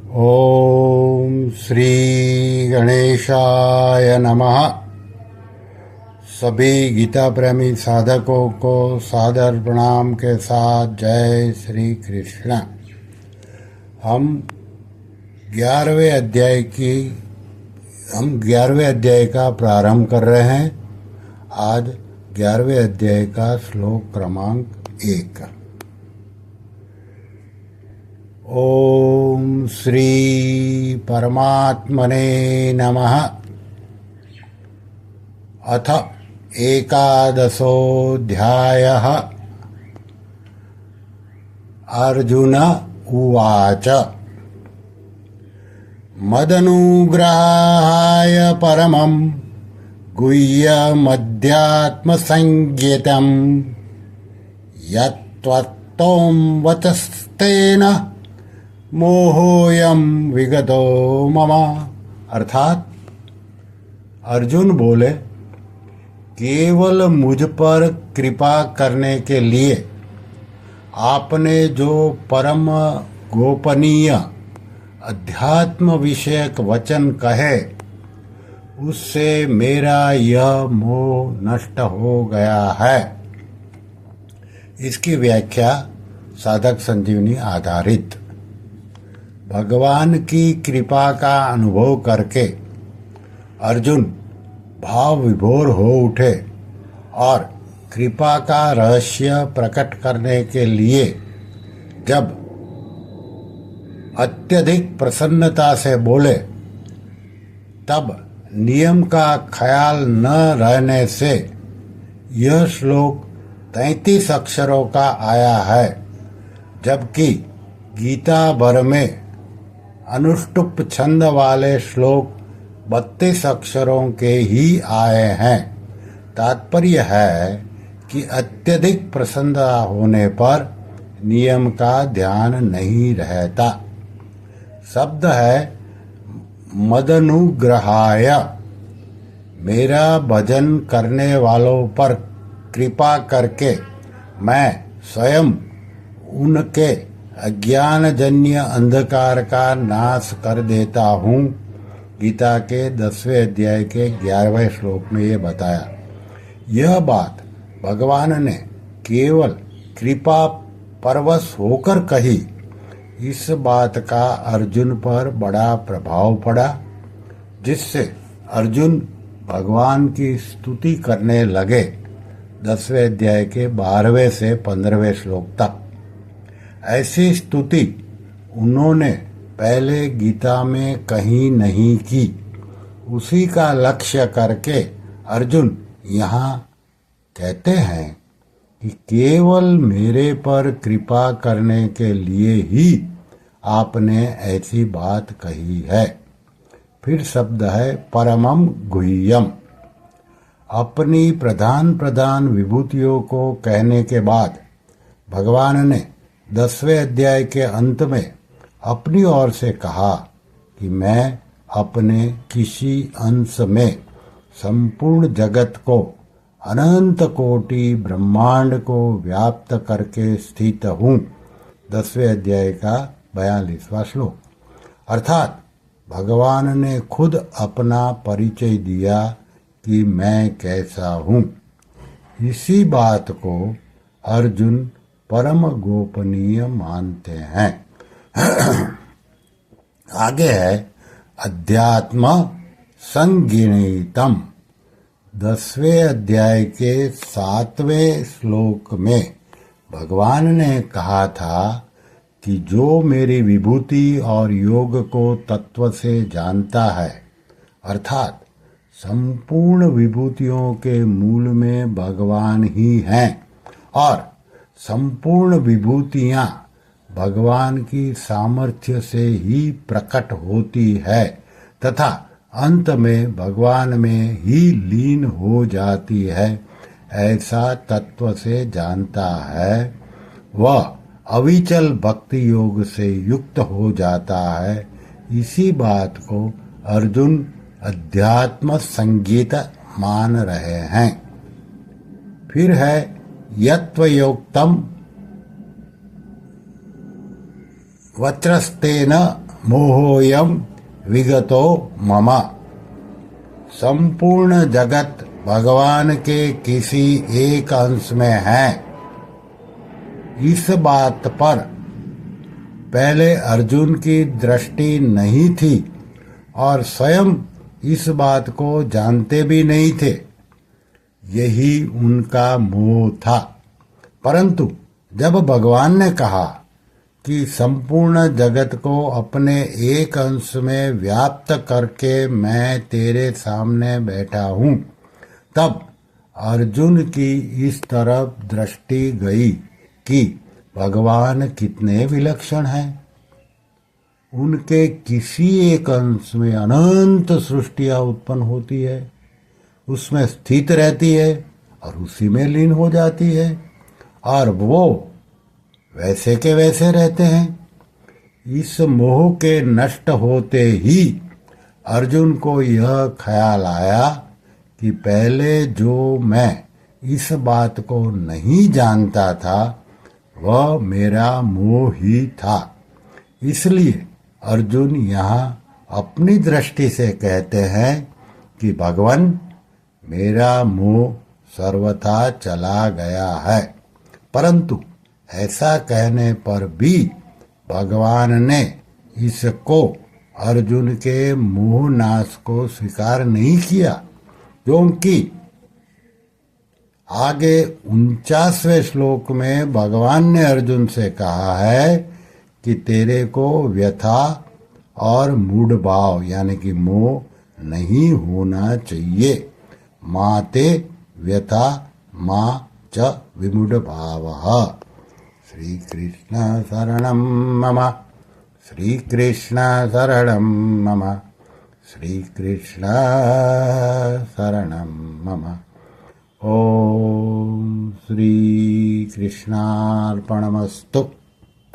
ओम श्री गणेशाय नमः। सभी गीता प्रेमी साधकों को सादर प्रणाम के साथ जय श्री कृष्ण। हम 11वें अध्याय का प्रारंभ कर रहे हैं। आज 11वें अध्याय का श्लोक क्रमांक 1। ओम श्री परमात्मने नमः। अथ एकादशोऽध्यायः। अर्जुन उवाच मदनुग्रहाय परमं गुह्यमध्यात्मसंज्ञितं यत्त्वत्तं वचस्तेन मोहोऽयं विगतो मम। अर्थात अर्जुन बोले, केवल मुझ पर कृपा करने के लिए आपने जो परम गोपनीय अध्यात्म विषयक वचन कहे, उससे मेरा यह मोह नष्ट हो गया है। इसकी व्याख्या साधक संजीवनी आधारित। भगवान की कृपा का अनुभव करके अर्जुन भाव विभोर हो उठे और कृपा का रहस्य प्रकट करने के लिए जब अत्यधिक प्रसन्नता से बोले, तब नियम का ख्याल न रहने से यह श्लोक 33 अक्षरों का आया है, जबकि गीता भर में अनुष्टुप छंद वाले श्लोक 32 अक्षरों के ही आए हैं। तात्पर्य है कि अत्यधिक प्रसन्नता होने पर नियम का ध्यान नहीं रहता। शब्द है मदनुग्रहाय। मेरा भजन करने वालों पर कृपा करके मैं स्वयं उनके अज्ञानजन्य अंधकार का नाश कर देता हूँ। गीता के 10वें अध्याय के 11वें श्लोक में ये बताया। यह बात भगवान ने केवल कृपा परवश होकर कही। इस बात का अर्जुन पर बड़ा प्रभाव पड़ा, जिससे अर्जुन भगवान की स्तुति करने लगे। 10वें अध्याय के 12वें से 15वें श्लोक तक। ऐसी स्तुति उन्होंने पहले गीता में कहीं नहीं की। उसी का लक्ष्य करके अर्जुन यहाँ कहते हैं कि केवल मेरे पर कृपा करने के लिए ही आपने ऐसी बात कही है। फिर शब्द है परमम गुह्यम। अपनी प्रधान विभूतियों को कहने के बाद भगवान ने 10वें अध्याय के अंत में अपनी ओर से कहा कि मैं अपने किसी अंश में संपूर्ण जगत को, अनंत कोटि ब्रह्मांड को व्याप्त करके स्थित हूँ। 10वें अध्याय का 42वां श्लोक। अर्थात भगवान ने खुद अपना परिचय दिया कि मैं कैसा हूँ। इसी बात को अर्जुन परम गोपनीय मानते हैं। आगे है अध्यात्म संज्ञितम। 10वें अध्याय के 7वें श्लोक में भगवान ने कहा था कि जो मेरी विभूति और योग को तत्व से जानता है, अर्थात संपूर्ण विभूतियों के मूल में भगवान ही हैं और संपूर्ण विभूतियाँ भगवान की सामर्थ्य से ही प्रकट होती है तथा अंत में भगवान में ही लीन हो जाती है, ऐसा तत्व से जानता है, वह अविचल भक्ति योग से युक्त हो जाता है। इसी बात को अर्जुन अध्यात्म संगीत मान रहे हैं। फिर है यत्वयोक्तम वत्रस्तेन मोहोयम विगतो मम। संपूर्ण जगत भगवान के किसी एक अंश में है, इस बात पर पहले अर्जुन की दृष्टि नहीं थी और स्वयं इस बात को जानते भी नहीं थे। यही उनका मोह था। परंतु जब भगवान ने कहा कि संपूर्ण जगत को अपने एक अंश में व्याप्त करके मैं तेरे सामने बैठा हूं, तब अर्जुन की इस तरफ दृष्टि गई कि भगवान कितने विलक्षण हैं। उनके किसी एक अंश में अनंत सृष्टियां उत्पन्न होती है, उसमें स्थित रहती है और उसी में लीन हो जाती है, और वो वैसे के वैसे रहते हैं। इस मोह के नष्ट होते ही अर्जुन को यह ख्याल आया कि पहले जो मैं इस बात को नहीं जानता था वह मेरा मोह ही था। इसलिए अर्जुन यहाँ अपनी दृष्टि से कहते हैं कि भगवान, मेरा मोह सर्वथा चला गया है। परंतु ऐसा कहने पर भी भगवान ने इसको अर्जुन के मोह नाश को स्वीकार नहीं किया, क्योंकि आगे 49वें श्लोक में भगवान ने अर्जुन से कहा है कि तेरे को व्यथा और मूढ़ भाव यानी कि मोह नहीं होना चाहिए। माते व्यथा मां च विमूढ़ भावः। श्री कृष्ण शरणं मम, श्री कृष्ण शरणं मम, श्री कृष्ण शरणं मम। ओम श्री कृष्णार्पणमस्तु।